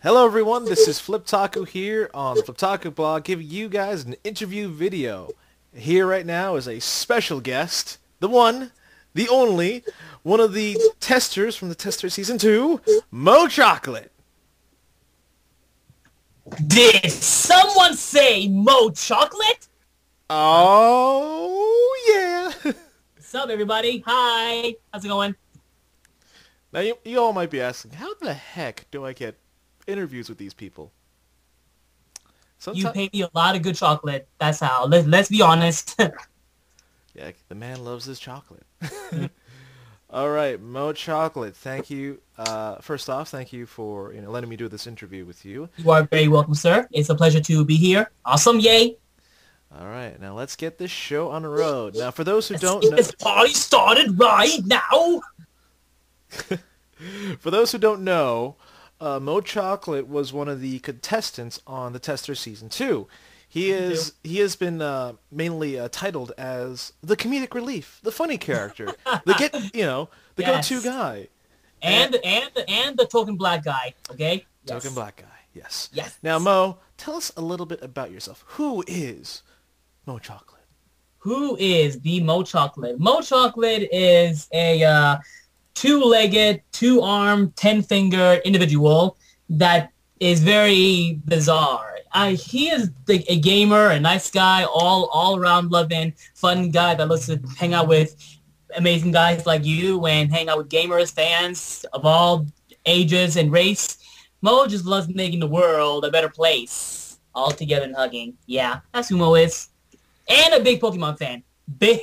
Hello everyone, this is FLIPTAKU here on the FLIPTAKU Blog giving you guys an interview video. Here right now is a special guest, the one, the only, one of the testers from the Tester Season 2, Mo Chocolate. Did someone say Mo Chocolate? Oh, yeah. What's up, everybody? Hi. How's it going? Now you all might be asking, how the heck do I get interviews with these people? You pay me a lot of good chocolate. That's how. Let's be honest. Yeah, the man loves his chocolate. All right, Mo Chocolate, thank you. First off, thank you for letting me do this interview with you. You are very welcome, sir. It's a pleasure to be here. Awesome, yay. All right, now let's get this show on the road. Now, for those who don't know... This party started right now! For those who don't know, Mo Chocolate was one of the contestants on the Tester Season 2. He has been mainly titled as the comedic relief, the funny character, the go-to guy, and the token black guy. Okay, token black guy. Yes. Yes. Now, Mo, tell us a little bit about yourself. Who is Mo Chocolate? Who is the Mo Chocolate? Mo Chocolate is a two-legged, two-armed, 10-finger individual that is very bizarre. He is a gamer, a nice guy, all-around loving, fun guy that loves to hang out with amazing guys like you and hang out with gamers, fans of all ages and race. Mo just loves making the world a better place, all together and hugging. Yeah, that's who Mo is. And a big Pokemon fan. Big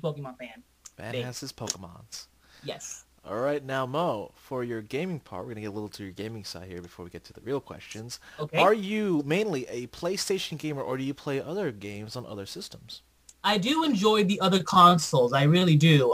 Pokemon fan. Man has his Pokemons. Yes. All right, now, Mo, for your gaming part, we're going to get a little to your gaming side here before we get to the real questions. Okay. Are you mainly a PlayStation gamer, or do you play other games on other systems? I do enjoy the other consoles. I really do.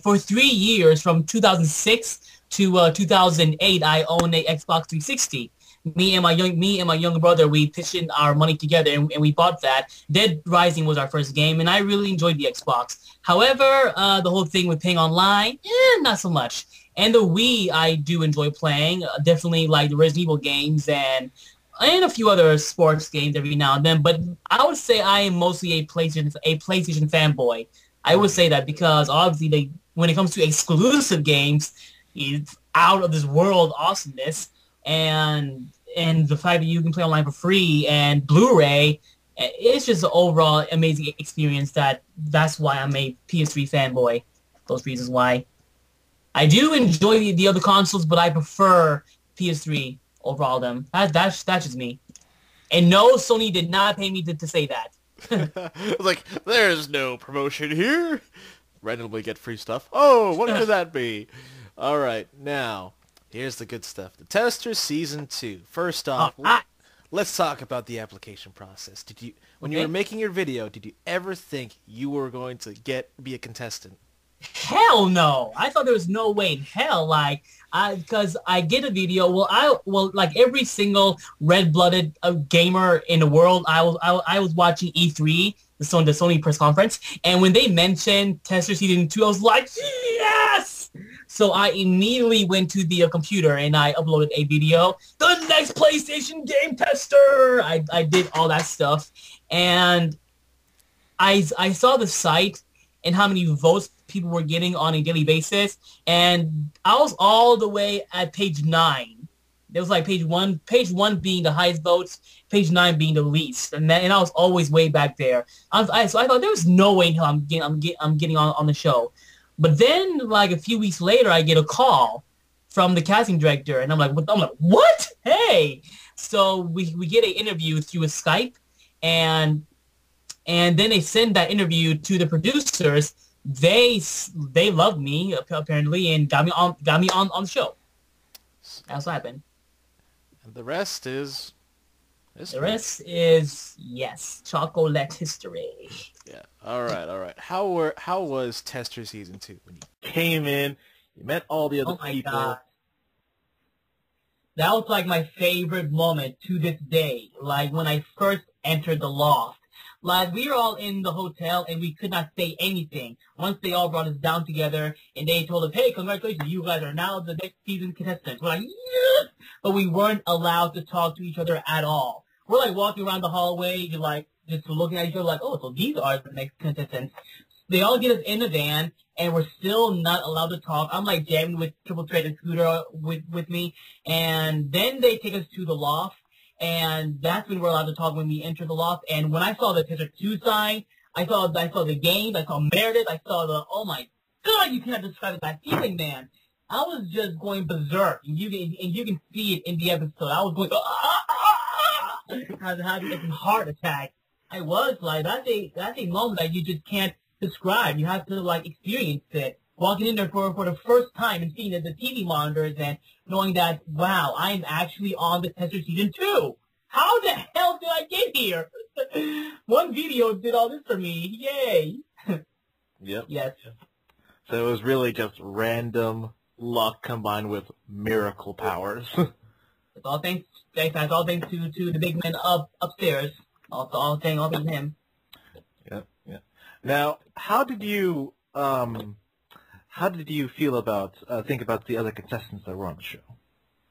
For 3 years, from 2006 to 2008, I owned a Xbox 360. Me and my younger brother, we pitched in our money together and we bought that. Dead Rising was our first game, and I really enjoyed the Xbox. However, the whole thing with paying online, not so much. And the Wii, I do enjoy playing. Definitely like the Resident Evil games and a few other sports games every now and then. But I would say I am mostly a PlayStation fanboy. I would say that because obviously when it comes to exclusive games, it's out of this world awesomeness. And the fact that you can play online for free and Blu-ray, it's just an overall amazing experience. That's why I'm a PS3 fanboy. Those reasons why. I do enjoy the other consoles, but I prefer PS3 over all of them. That's just me. And no, Sony did not pay me to say that. Like, there's no promotion here. Randomly get free stuff. Oh, what could that be? All right, now... here's the good stuff. The Tester Season 2. First off, let's talk about the application process. When you were making your video, did you ever think you were going to be a contestant? Hell no! I thought there was no way in hell. Because I get a video. Like every single red-blooded gamer in the world, I was watching E3, the Sony press conference, and when they mentioned Tester Season 2, I was like, yes! So I immediately went to the computer and I uploaded a video. The next PlayStation game tester! I did all that stuff. And I saw the site and how many votes people were getting on a daily basis. And I was all the way at page 9. There was like page 1 being the highest votes, page 9 being the least. And I was always way back there. So I thought there was no way in hell I'm getting on the show. But then, like a few weeks later, I get a call from the casting director, and I'm like, what? Hey! So we get an interview through a Skype, and then they send that interview to the producers. They loved me apparently and got me on the show. That's what happened. And the rest is history. The rest is chocolate history. Yeah. All right. How was Tester Season 2 when you came in? You met all the other people. God. That was like my favorite moment to this day. Like when I first entered the loft, Like, we were all in the hotel, and we could not say anything. Once they all brought us down together, and they told us, hey, congratulations, you guys are now the next season contestants. We're like, yes! But we weren't allowed to talk to each other at all. We're, like, walking around the hallway, you're, like, just looking at each other like, oh, so these are the next contestants. They all get us in the van, and we're still not allowed to talk. I'm, like, jamming with Triple Threat and Scooter with me. And then they take us to the loft, and that's when we're allowed to talk when we enter the loft. And when I saw the Tester 2 sign, I saw the games, I saw Meredith, I saw oh my god, you cannot describe that feeling, man. I was just going berserk, and you can see it in the episode. I was going, I was having like a heart attack. I was like, that's a moment that you just can't describe. You have to like experience it. Walking in there for the first time and seeing the TV monitors and knowing that, wow, I'm actually on the Tester Season 2. How the hell did I get here? One video did all this for me. Yay. Yep. Yes. So it was really just random luck combined with miracle powers. It's all thanks to the big man upstairs. All thanks to him. Yep. Now, how did you feel about think about the other contestants that were on the show?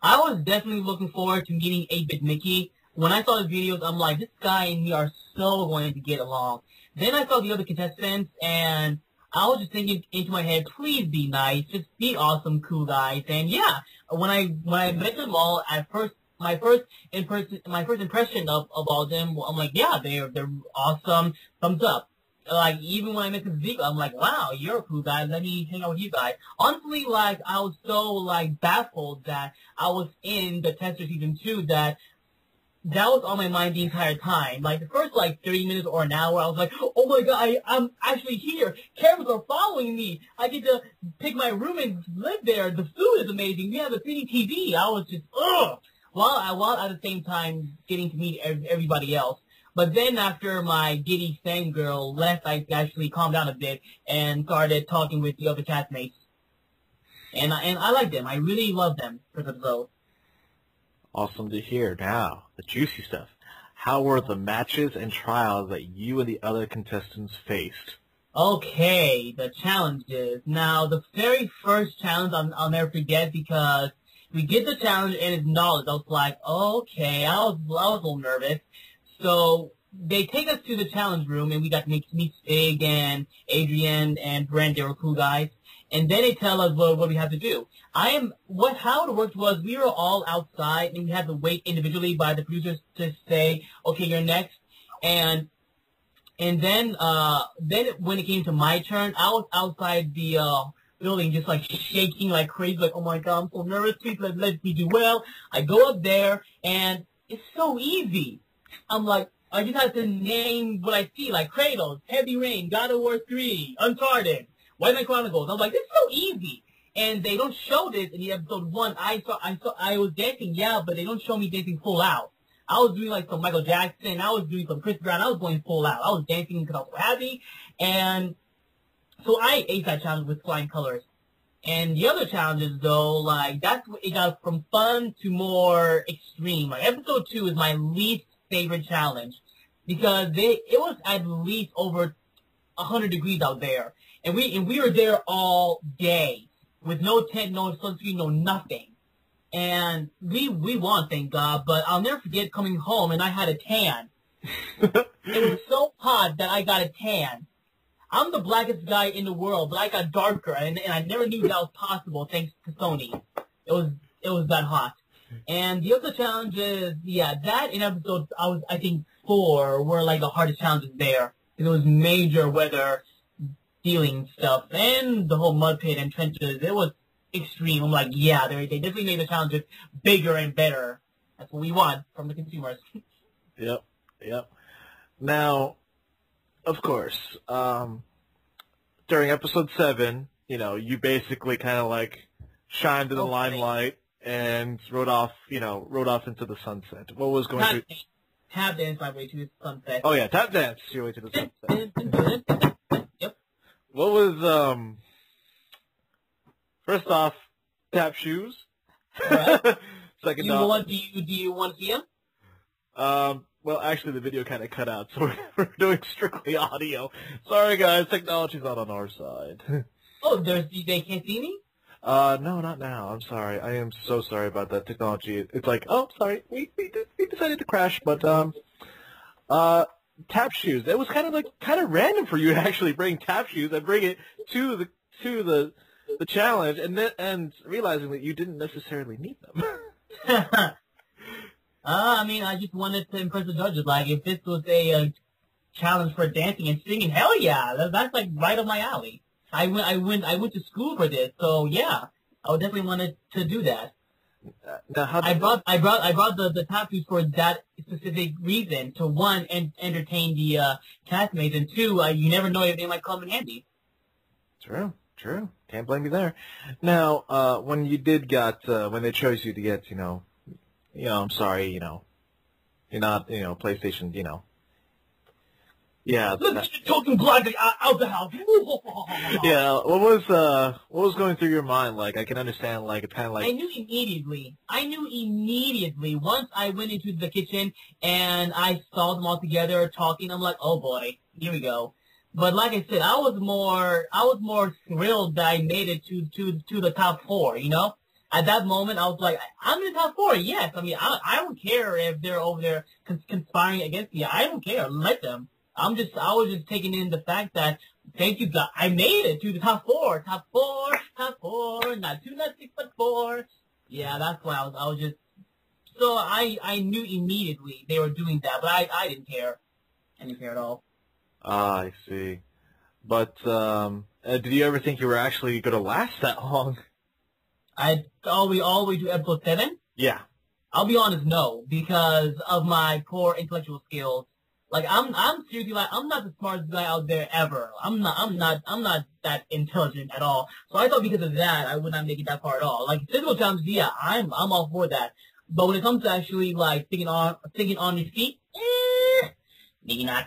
I was definitely looking forward to meeting 8-Bit Mickey. When I saw the videos, I'm like, this guy and me are so going to get along. Then I saw the other contestants, and I was just thinking into my head, please be nice, just be awesome, cool guys. And yeah, when I met them all, at first, my first impression of all of them, I'm like, yeah, they're awesome, thumbs up. Like, even when I met Zeke, I'm like, wow, you're a cool guy, let me hang out with you guys. Honestly, like, I was so, like, baffled that I was in the Tester Season 2 that was on my mind the entire time. Like, the first, like, 30 minutes or an hour, I was like, oh my god, I'm actually here. Cameras are following me. I get to pick my room and live there. The food is amazing. We have a 3D TV. I was just, ugh! While at the same time getting to meet everybody else. But then after my giddy fangirl left, I actually calmed down a bit and started talking with the other castmates. And I like them. I really love them for the episode. Awesome to hear. Now, the juicy stuff. How were the matches and trials that you and the other contestants faced? Okay, the challenges. Now, the very first challenge I'll never forget because we get the challenge and it's knowledge. I was like, okay, I was a little nervous. So they take us to the challenge room, and we got to meet Stig and Adrian and Brent. They were cool guys. And then they tell us what we have to do. How it worked was we were all outside, and we had to wait individually by the producers to say, okay, you're next. And then when it came to my turn, I was outside the building, just like shaking like crazy, like, oh my god, I'm so nervous. Please let me do well. I go up there, and it's so easy. I'm like, I just have to name what I see, like Kratos, Heavy Rain, God of War 3, Uncharted, White Knight Chronicles. I'm like, this is so easy. And they don't show this in the episode 1. I was dancing, yeah, but they don't show me dancing full out. I was doing like some Michael Jackson, I was doing some Chris Brown, I was going full out. I was dancing because I was so happy. And so I aced that challenge with flying colors. And the other challenges, though, like, it got from fun to more extreme. Like, episode 2 is my least favorite challenge because it was at least over 100 degrees out there, and we were there all day with no tent, no sunscreen, no nothing, and we won, thank God. But I'll never forget coming home and I had a tan. It was so hot that I got a tan. I'm the blackest guy in the world, but I got darker, and I never knew that was possible thanks to Sony. It was that hot. And the other challenges, yeah, that in episode, I think 4 were like the hardest challenges there. It was major weather dealing stuff, and the whole mud pit and trenches. It was extreme. I'm like, yeah, they definitely made the challenges bigger and better. That's what we want from the consumers. Yep. Now, of course, during episode 7, you basically kind of like shined in the limelight and rode off into the sunset. What was going through? Tap dance my way to the sunset. Oh yeah, tap dance your way to the sunset. Yep. What was first off, tap shoes. Right. Second off, do you want to see them? Well, actually, the video kind of cut out, so we're doing strictly audio. Sorry, guys. Technology's not on our side. Oh, they can't see me? No, not now. I'm sorry. I am so sorry about that technology. It's like, oh, sorry. We decided to crash, but, tap shoes. That was kind of random for you to actually bring tap shoes and bring it to the challenge, and realizing that you didn't necessarily need them. I mean, I just wanted to impress the judges. Like, if this was a challenge for dancing and singing, hell yeah, that's like right up my alley. I went to school for this, so yeah, I would definitely wanted to do that. Now, I brought the tap shoes for that specific reason. To one, entertain the castmates, and two, you never know if they might come in handy. True. Can't blame you there. Now, when you did when they chose you to get, I'm sorry, you're not, PlayStation, Yeah. Let's talking blood out the house. Yeah. What was going through your mind? Like, I can understand, like, it's kind of like. I knew immediately. Once I went into the kitchen and I saw them all together talking, I'm like, oh boy, here we go. But like I said, I was more thrilled that I made it to the top 4, At that moment, I was like, I'm in the top 4, yes. I mean, I don't care if they're over there conspiring against me. I don't care. Let them. I was just taking in the fact that, thank you, God, I made it to the top 4, not 2, not 6, but 4. Yeah, that's why I was just, so I knew immediately they were doing that, but I didn't care. I didn't care at all. Ah, I see. But, did you ever think you were actually going to last that long? All the way to episode 7? Yeah. I'll be honest, no, because of my poor intellectual skills. Like, I'm seriously, like, I'm not the smartest guy out there ever. I'm not that intelligent at all. So I thought because of that, I would not make it that far at all. Like, physical challenges, yeah, I'm all for that. But when it comes to actually, like, thinking on your feet, maybe not.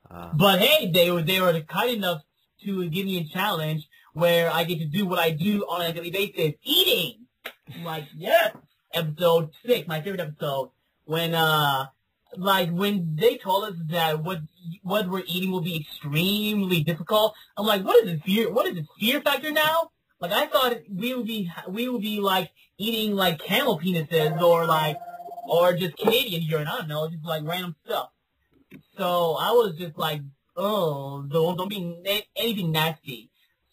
But hey, they were kind enough to give me a challenge where I get to do what I do on a daily basis, eating. I'm like, yes, episode 6, my favorite episode, when they told us that what we're eating will be extremely difficult. I'm like, what is the fear factor now? Like, I thought we would be like eating like camel penises or just Canadian urine. I don't know, just like random stuff. So I was just like, oh, don't be anything nasty.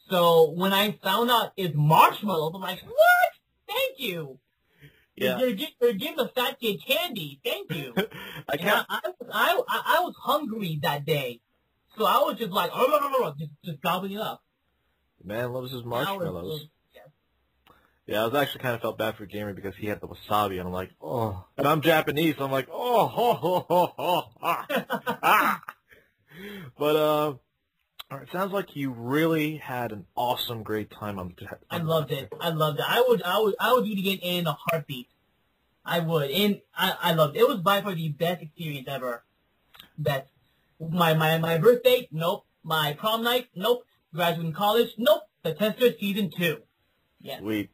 So when I found out it's marshmallows, I'm like, what? Thank you. Yeah. They're giving the fat kid candy. Thank you. I was hungry that day, so I was just like, just gobbling it up. Man loves his marshmallows. Yeah, I was actually kind of felt bad for Gamer because he had the wasabi, and I'm like, oh. And I'm Japanese, so I'm like, But, all right, sounds like you really had an awesome, great time on the. I loved it. I would do it again in a heartbeat. I would. And I loved it. It was by far the best experience ever. Best. My birthday, nope. My prom night, nope. Graduating college, nope. The Tester Season 2. Yeah. Sweet.